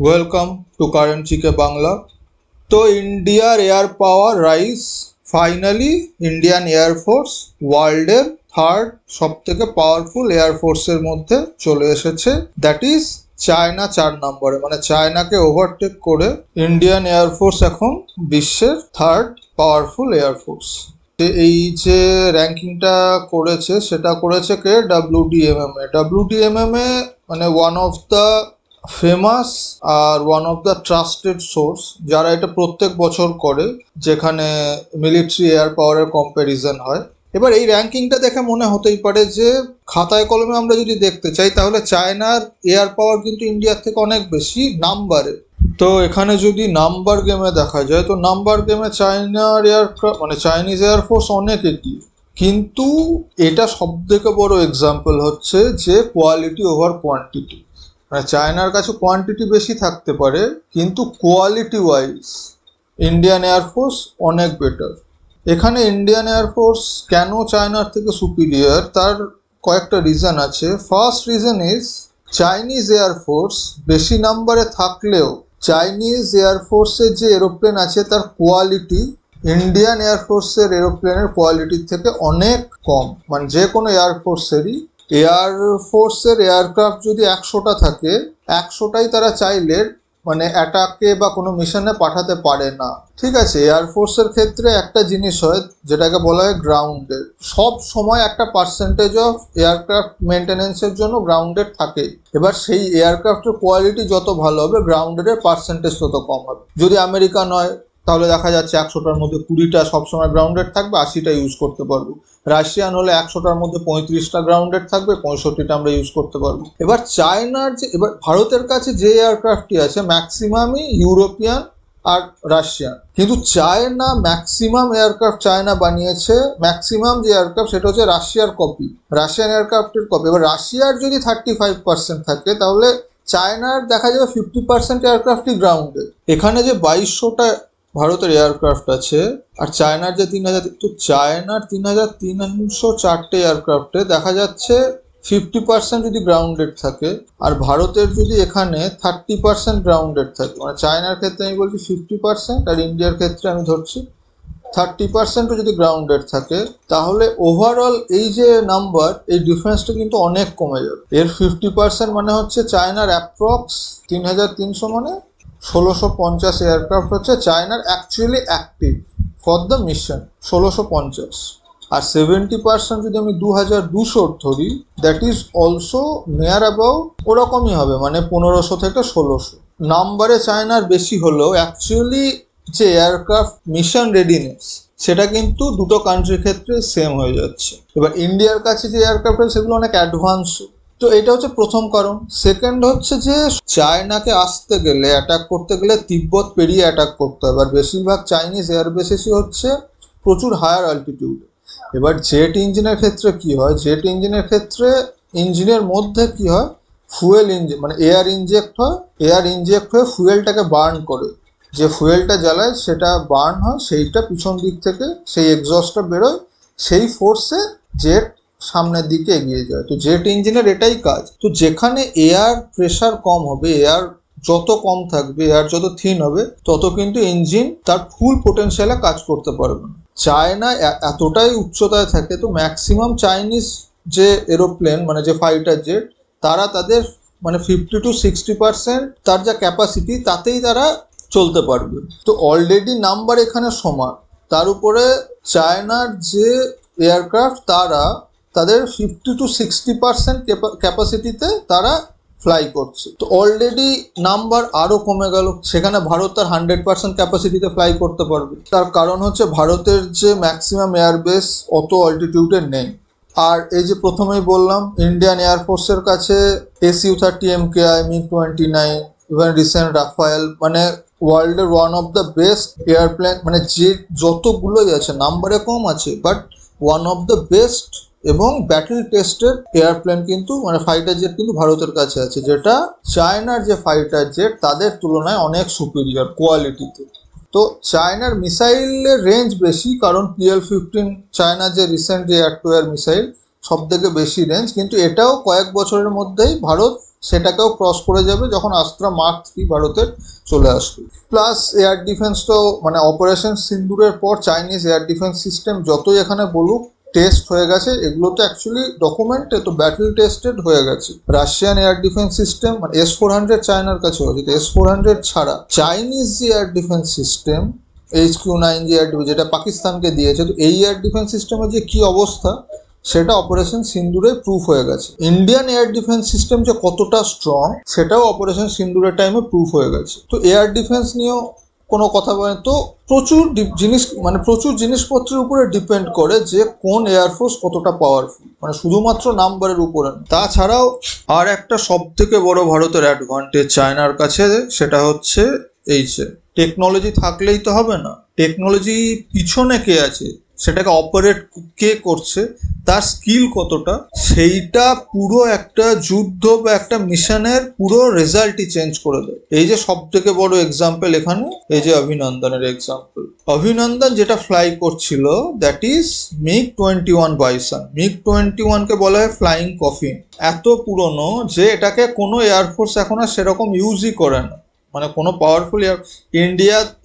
Welcome to current GK Bangla. তো ইন্ডিয়ার air power rise, finally Indian air force ওয়ার্ল্ডের third সব থেকে পাওয়ারফুল এয়ারফোর্সের মধ্যে চলে এসেছে। দ্যাট ইজ চায়না 4 নম্বরে, মানে চায়নাকে ওভারটেক করে ইন্ডিয়ান এয়ারফোর্স এখন বিশ্বের থার্ড পাওয়ারফুল এয়ারফোর্স। এই যে র্যাঙ্কিংটা করেছে সেটা করেছে কে? ডাব্লিউডিএমএমএ মানে ওয়ান অফ দ্য ফেমাস আর one of the trusted source, যারা এটা প্রত্যেক বছর করে, যেখানে মিলিটারি এয়ার পাওয়ারের কম্প্যারিজন হয়। এবার এই র্যাঙ্কিংটা দেখে মনে হতেই পারে যে খাতায় কলমে আমরা যদি দেখতে চাই তাহলে চায়নার এয়ার পাওয়ার কিন্তু ইন্ডিয়ার থেকে অনেক বেশি নাম্বারে। তো এখানে যদি নাম্বার গেমে দেখা যায় তো নাম্বার গেমে চায়নার এয়ারক্রাফট মানে চাইনিজ এয়ারফোর্স অনেক এগিয়ে, কিন্তু এটা সব থেকে বড় এক্সাম্পল হচ্ছে যে কোয়ালিটি ওভার কোয়ান্টিটি। মানে চায়নার কাছে কোয়ান্টিটি বেশি থাকতে পারে, কিন্তু কোয়ালিটি ওয়াইজ ইন্ডিয়ান এয়ারফোর্স অনেক বেটার। এখানে ইন্ডিয়ান এয়ারফোর্স কেন চায়নার থেকে সুপিরিয়র তার কয়েকটা রিজন আছে। First reason is Chinese air force বেশি নাম্বারে থাকলেও চাইনিজ এয়ারফোর্সের যে এরোপ্লেন আছে তার কোয়ালিটি ইন্ডিয়ান এয়ারফোর্সের এরোপ্লেনের কোয়ালিটির থেকে অনেক কম। মানে যে কোনো এয়ারফোর্সের এয়ারক্রাফট যদি 100টা থাকে, 100টাই তারা চাইলে মানে অ্যাটাকে বা কোনো মিশনে পাঠাতে পারে না। ঠিক আছে, এয়ারফোর্সের ক্ষেত্রে একটা জিনিস হয় যেটাকে বলা হয় গ্রাউন্ডেড। সব সময় একটা পার্সেন্টেজ অফ এয়ারক্রাফট মেনটেনেন্সের জন্য গ্রাউন্ডেড থাকে। এবার সেই এয়ারক্রাফটের কোয়ালিটি যত ভালো হবে গ্রাউন্ডেডের পার্সেন্টেজ তত কম হবে। যদি আমেরিকা নয় তাহলে দেখা যাচ্ছে 100টার মধ্যে 20টা সবসময় গ্রাউন্ডেড থাকবে, 80টা ইউজ করতে পারবো। রাশিয়ান হলে 100টার মধ্যে 35টা গ্রাউন্ডেড থাকবে, 65টা আমরা ইউজ করতে পারবো। এবার চায়নার এবার ভারতের কাছে যে এয়ারক্রাফটটি আছে ম্যাক্সিমামই ইউরোপিয়ান আর রাশিয়ান, কিন্তু চায়না ম্যাক্সিমাম এয়ারক্রাফট চায়না বানিয়েছে, ম্যাক্সিমাম যে এয়ারক্রাফট সেটা হচ্ছে রাশিয়ার কপি, রাশিয়ান এয়ারক্রাফটের কপি। এবার রাশিয়ার যদি 35% থাকে তাহলে চায়নার দেখা যাবে 50% এয়ারক্রাফটই গ্রাউন্ডে। এখানে যে 2200টা ভারতের এয়ারক্রাফট আছে আর চায়নার যে 3000, তো চায়নার 3304টে এয়ারক্রাফটে দেখা যাচ্ছে 50% যদি গ্রাউন্ডেড থাকে আর ভারতের যদি এখানে 30% গ্রাউন্ডেড থাকে, মানে চায়নার ক্ষেত্রে আমি বলছি 50% আর ইন্ডিয়ার ক্ষেত্রে আমি ধরছি 30%ও যদি গ্রাউন্ডেড থাকে, তাহলে ওভারঅল এই যে নাম্বার, এই ডিফারেন্সটা কিন্তু অনেক কমে যাবে। এর 50% মানে হচ্ছে চায়নার অ্যাপ্রক্স 3300 মানে 1650 এয়ারক্রাফট হচ্ছে চায়নার actually active for the mission, 1650। আর 70% যদি আমি 2200 ধরি, that is also near about ওরকমই হবে, মানে 1500 থেকে 1600। নাম্বারে চায়নার বেশি হলেও অ্যাকচুয়ালি যে এয়ারক্রাফট মিশন রেডিনেস সেটা কিন্তু দুটো কান্ট্রির ক্ষেত্রে সেম হয়ে যাচ্ছে। এবার ইন্ডিয়ার কাছে যে এয়ারক্রাফট আছে সেগুলো অনেক অ্যাডভান্স। তো এটা হচ্ছে প্রথম কারণ। সেকেন্ড হচ্ছে যে চায়নাকে আসতে গেলে, অ্যাটাক করতে গেলে তিব্বত পেরিয়ে অ্যাটাক করতে হবে, আর বেশিরভাগ চাইনিজ এয়ারবেসেসই হচ্ছে প্রচুর হায়ার অল্টিটিউডে। এবার জেট ইঞ্জিনের ক্ষেত্রে কি হয়, জেট ইঞ্জিনের ক্ষেত্রে ইঞ্জিনের মধ্যে কি হয়, ফুয়েল ইঞ্জিন মানে এয়ার ইনজেক্ট হয়, এয়ার ইনজেক্ট হয়ে ফুয়েলটাকে বার্ন করে, যে ফুয়েলটা জ্বালায় সেটা বার্ন হয়, সেইটা পিছন দিক থেকে সেই এক্সস্টটা বেরোয়, সেই ফোর্সে জেট সামনের দিকে এগিয়ে যায়। তো জেট ইঞ্জিনের এটাই কাজ। তো যেখানে এয়ার প্রেশার কম হবে, এয়ার যত কম থাকবে, এয়ার যত থিন হবে, তত কিন্তু ইঞ্জিন তার ফুল পোটেনশিয়ালে কাজ করতে পারবে না। চায়না এতটাই উচ্চতায় থাকে, তো ম্যাক্সিমাম চাইনিজ যে এরোপ্লেন মানে যে ফাইটার জেট, তারা তাদের মানে 50 to 60% তার যা ক্যাপাসিটি তাতেই তারা চলতে পারবে। তো অলরেডি নাম্বার এখানে সমান, তার উপরে চায়নার যে এয়ারক্রাফট তারা তাদের 50 to 60% ক্যাপাসিটিতে তারা ফ্লাই করছে। তো অলরেডি নাম্বার আরও কমে গেল, সেখানে ভারত তার 100% ক্যাপাসিটিতে ফ্লাই করতে পারবে। তার কারণ হচ্ছে ভারতের যে ম্যাক্সিমাম এয়ারবেস অত অল্টিটিউডে নেই। আর এই যে প্রথমেই বললাম ইন্ডিয়ান এয়ারফোর্সের কাছে SU-30 MKI, MiG-29, even recent Rafael, মানে ওয়ার্ল্ডের one of the best airplane, মানে যে যতগুলোই আছে নাম্বারে কম আছে but one of the best এবং ব্যাটেল টেস্টেড এয়ারপ্লেন কিন্তু মানে ফাইটার জেট কিন্তু ভারতের কাছে আছে, যেটা চায়নার যে ফাইটার জেট তাদের তুলনায় অনেক সুপিরিয়র কোয়ালিটিতে। তো চায়নার মিসাইলের রেঞ্জ বেশি, কারণ PL-15 চায়নার যে recent air two air missile সব থেকে বেশি রেঞ্জ, কিন্তু এটাও কয়েক বছরের মধ্যেই ভারত সেটাকেও ক্রস করে যাবে যখন অস্ত্রা মার্ক 3 ভারতের চলে আসবে। প্লাস এয়ার ডিফেন্স তো মানে অপারেশন সিন্দুরের পর চাইনিজ এয়ার ডিফেন্স সিস্টেম যতই এখানে বলুক টেস্ট হয়ে গেছে, এগুলো তো অ্যাকচুয়ালি ডকুমেন্টে তো ব্যাটল টেস্টেড হয়ে গেছে। রাশিয়ান এয়ার ডিফেন্স সিস্টেম মানে S-400 চায়নার কাছে হয়েছে, তো S-400 ছাড়া চাইনিজ যে এয়ার ডিফেন্স সিস্টেম HQ-9 যে এয়ার ডিফেন্স যেটা পাকিস্তানকে দিয়েছে, তো এই এয়ার ডিফেন্স সিস্টেমের যে কি অবস্থা সেটা অপারেশন সিন্দুরে প্রুফ হয়ে গেছে। ইন্ডিয়ান এয়ার ডিফেন্স সিস্টেম যে কতটা স্ট্রং সেটাও অপারেশন সিন্দুরের টাইমে প্রুফ হয়ে গেছে। তো এয়ার ডিফেন্স নিয়েও কোনো কথা বলে, তো প্রচুর জিনিস মানে প্রচুর জিনিসপত্রের উপরে ডিপেন্ড করে যে কোন এয়ারফোর্স কতটা পাওয়ারফুল, মানে শুধুমাত্র নাম্বারের উপরে। তাছাড়াও আর একটা সব থেকে বড় ভারতের অ্যাডভান্টেজ চায়নার কাছে, সেটা হচ্ছে এই যে টেকনোলজি থাকলেই তো হবে না, টেকনোলজি পিছনে কে আছে, সেটাকে অপারেট কে করছে, তার স্কিল কতটা, সেইটা পুরো একটা যুদ্ধ বা একটা মিশনের পুরো রেজাল্টই চেঞ্জ করে দেয়। এই যে সব থেকে বড় এক্সাম্পল এখানে এই যে অভিনন্দনের এক্সাম্পল। অভিনন্দন যেটা ফ্লাই করছিল that is MiG-21 bison. MiG-21 কে বলা হয় ফ্লাইং কফিন। এত পুরনো যে এটাকে কোনো এয়ারফোর্স এখন আর সেরকম ইউজই করে না, মানে কোনো পাওয়ারফুল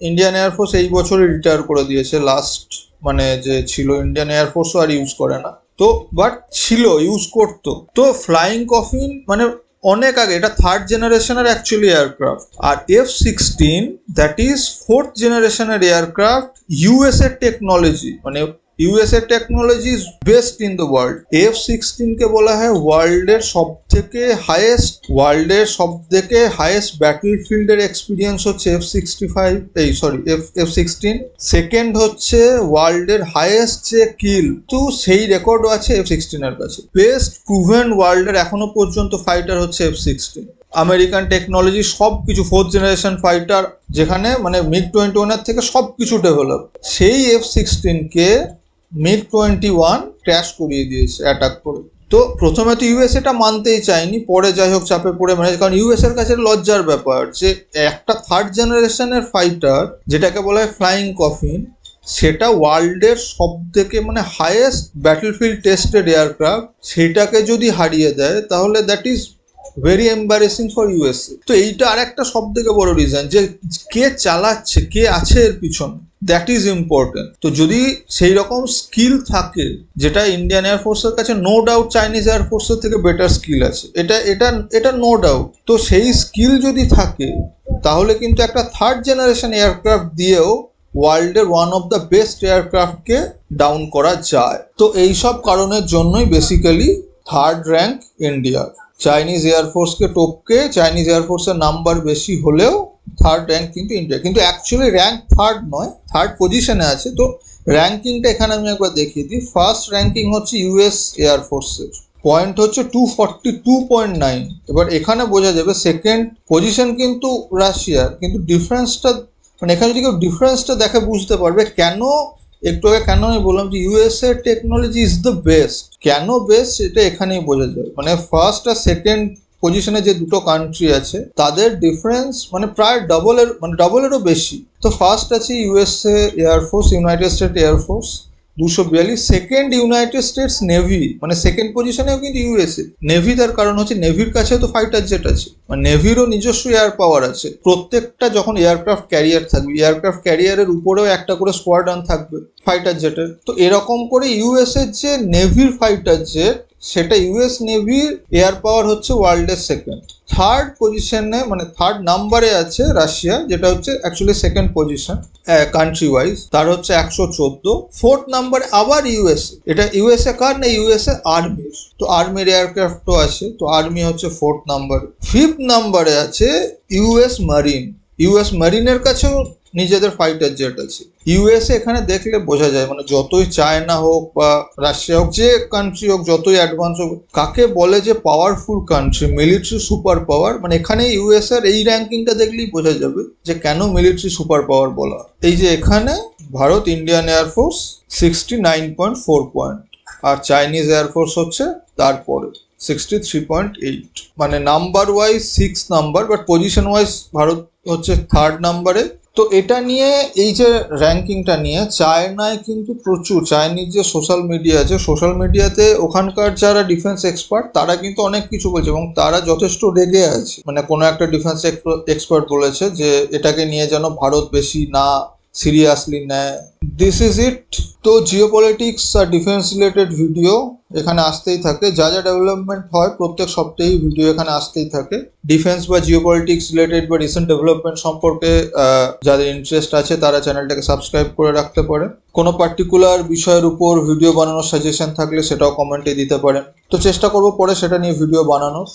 ইন্ডিয়ান এয়ারফোর্স এই বছরই রিটায়ার করে দিয়েছে লাস্ট, মানে যে ছিল ইন্ডিয়ান এয়ারফোর্সও আর ইউজ করে না, তো বাট ছিল ইউজ করতো। তো ফ্লাইং কফিন মানে অনেক আগে, এটা 3rd জেনারেশনের অ্যাকচুয়ালি এয়ারক্রাফট। আর F-16 দ্যাট ইজ 4th জেনারেশনের এয়ারক্রাফট, ইউএসএ টেকনোলজি, মানে USA technology is best in the world. F-16 কে বলা হয় ওয়ার্ল্ডের সব থেকে হাইয়েস্ট ব্যাটলফিল্ডের এক্সপিরিয়েন্স হচ্ছে F-16। সেকেন্ড হচ্ছে ওয়ার্ল্ডের হাইয়েস্ট যে কিল, তো সেই রেকর্ডও আছে F-16 এর কাছে। বেস্ট প্রুভেন ওয়ার্ল্ডের এখনো পর্যন্ত ফাইটার হচ্ছে F-16। আমেরিকান টেকনোলজি সব কিছু, 4th জেনারেশন ফাইটার, যেখানে মানে MiG-21 এর থেকে সব কিছু ডেভেলপ, সেই F-16 কে MiG-21 ক্র্যাশ করিয়ে দিয়েছে অ্যাটাক করে। তো প্রথমে তো ইউএসএটা মানতেই চায়নি, পরে যাই হোক চাপে পড়ে মানে, কারণ ইউএসএর কাছে লজ্জার ব্যাপার যে একটা 3rd জেনারেশনের ফাইটার যেটাকে বলা হয় ফ্লাইং কফিন, সেটা ওয়ার্ল্ডের সব থেকে মানে হাইয়েস্ট ব্যাটলফিল্ড টেস্টেড এয়ারক্রাফট, সেটাকে যদি হারিয়ে দেয় তাহলে that is very embarrassing for USA. তো এইটা আর একটা সব থেকে বড় রিজন যে কে চালাচ্ছে, কে আছে এর পিছনে, দ্যাট ইজ ইম্পর্টেন্ট। তো যদি সেই রকম স্কিল থাকে, যেটা ইন্ডিয়ান এয়ারফোর্সের কাছে নো ডাউট চাইনিজ এয়ারফোর্সের থেকে বেটার স্কিল আছে, এটা নো ডাউট। তো সেই স্কিল যদি থাকে তাহলে কিন্তু একটা 3rd জেনারেশন এয়ারক্রাফট দিয়েও ওয়ার্ল্ডের ওয়ান অফ দ্য বেস্ট এয়ারক্রাফটকে ডাউন করা যায়। তো এইসব কারণের জন্যই বেসিক্যালি 3rd র্যাঙ্ক ইন্ডিয়ার। চাইনিজ এয়ারফোর্সকে টপকে চাইনিজ এয়ারফোর্সের নাম্বার বেশি হলেও 3rd র্যাঙ্ক কিন্তু ইন্ডিয়া, কিন্তু অ্যাকচুয়ালি র্যাঙ্ক 3rd নয়, 3rd পজিশনে আছে। তো র্যাঙ্কিংটা এখানে আমি একবার দেখিয়ে দিই। ফার্স্ট র্যাঙ্কিং হচ্ছে ইউএস এয়ারফোর্সের, পয়েন্ট হচ্ছে 242.9। এবার এখানে বোঝা যাবে সেকেন্ড পজিশন কিন্তু রাশিয়ার, কিন্তু ডিফারেন্সটা মানে এখানে যদি কেউ ডিফারেন্সটা দেখে বুঝতে পারবে কেন। একটু আগে কেন আমি বললাম যে USA technology is the best, কেন বেস্ট সেটা এখানেই বোঝা যায়। মানে ফার্স্ট আর সেকেন্ড পজিশনে যে দুটো কান্ট্রি আছে তাদের ডিফারেন্স মানে প্রায় ডবলেরও বেশি। তো ফার্স্ট আছে USA air force, United state air force 242। Second United states navy, মানে সেকেন্ড পজিশনেও কিন্তু ইউএসএ নেভি। তার কারণ হচ্ছে নেভির কাছেও তো ফাইটার জেট আছে, মানে নেভিরও নিজস্ব এয়ার পাওয়ার আছে। প্রত্যেকটা যখন এয়ারক্রাফট ক্যারিয়ার থাকবে, এয়ারক্রাফট ক্যারিয়ারের উপরেও একটা করে স্কোয়াড্রন থাকবে ফাইটার জেটের। তো এরকম করে ইউএসএ যে নেভির ফাইটার জেট, সেটা ইউএস নেভির এয়ার পাওয়ার হচ্ছে ওয়ার্ল্ডের সেকেন্ড। 3rd পজিশনে মানে 3rd নাম্বারে আছে রাশিয়া, যেটা হচ্ছে actually second position country wise, তার হচ্ছে 114। 4th নাম্বারে আবার ইউএসএ, এটা ইউএসএ কার না, ইউএসএ আর্মির। তো আর্মির এয়ারক্রাফটও আছে, তো আর্মি হচ্ছে 4th নাম্বারে। 5th নাম্বারে আছে ইউএস মারিন। ইউএস মারিনের কাছেও নিজেদের ফাইটার জেট আছে। ইউএসএ এখানে দেখলে বোঝা যায়, মানে যতই চায়না হোক বা রাশিয়া হোক, যে কান্ট্রি হোক, যতই অ্যাডভান্স হোক, কাকে বলে যে powerful country, military super power, মানে এখানে ইউএসএর এই র্যাঙ্কিংটা দেখলেই বোঝা যাবে যে কেন মিলিটারি সুপার পাওয়ার বলা। এই যে এখানে ভারত ইন্ডিয়ান এয়ারফোর্স 69.4 পয়েন্ট, আর চাইনিজ এয়ারফোর্স হচ্ছে তারপরে 63.8। মানে number wise 6th number, but position wise Bharat হচ্ছে 3rd নাম্বারে। তো এটা নিয়ে এই যে র্যাঙ্কিংটা নিয়ে চায়নায় কিন্তু প্রচুর চাইনিজ যে সোশ্যাল মিডিয়া আছে, সোশ্যাল মিডিয়াতে ওখানকার যারা ডিফেন্স এক্সপার্ট তারা কিন্তু অনেক কিছু বলছে এবং তারা যথেষ্ট রেগে আছে। মানে কোনো একটা ডিফেন্স এক্সপার্ট বলেছে যে এটাকে নিয়ে যেন ভারত বেশি না সিরিয়াসলি নেয়। This is it. তো জিওপলিটিক্স আর ডিফেন্স রিলেটেড ভিডিও এখানে আসতেই থাকে, যা যা ডেভেলপমেন্ট হয় প্রত্যেক সপ্তাহেই ভিডিও এখানে আসতেই থাকে। ডিফেন্স বা জিওপলিটিক্স রিলেটেড বা রিসেন্ট ডেভেলপমেন্ট সম্পর্কে যাদের ইন্টারেস্ট আছে তারা চ্যানেলটাকে সাবস্ক্রাইব করে রাখতে পারে। কোনো পার্টিকুলার বিষয়ের উপর ভিডিও বানানোর সাজেশন থাকলে সেটাও কমেন্টে দিতে পারেন, তো চেষ্টা করবো পরে সেটা নিয়ে ভিডিও বানানোর।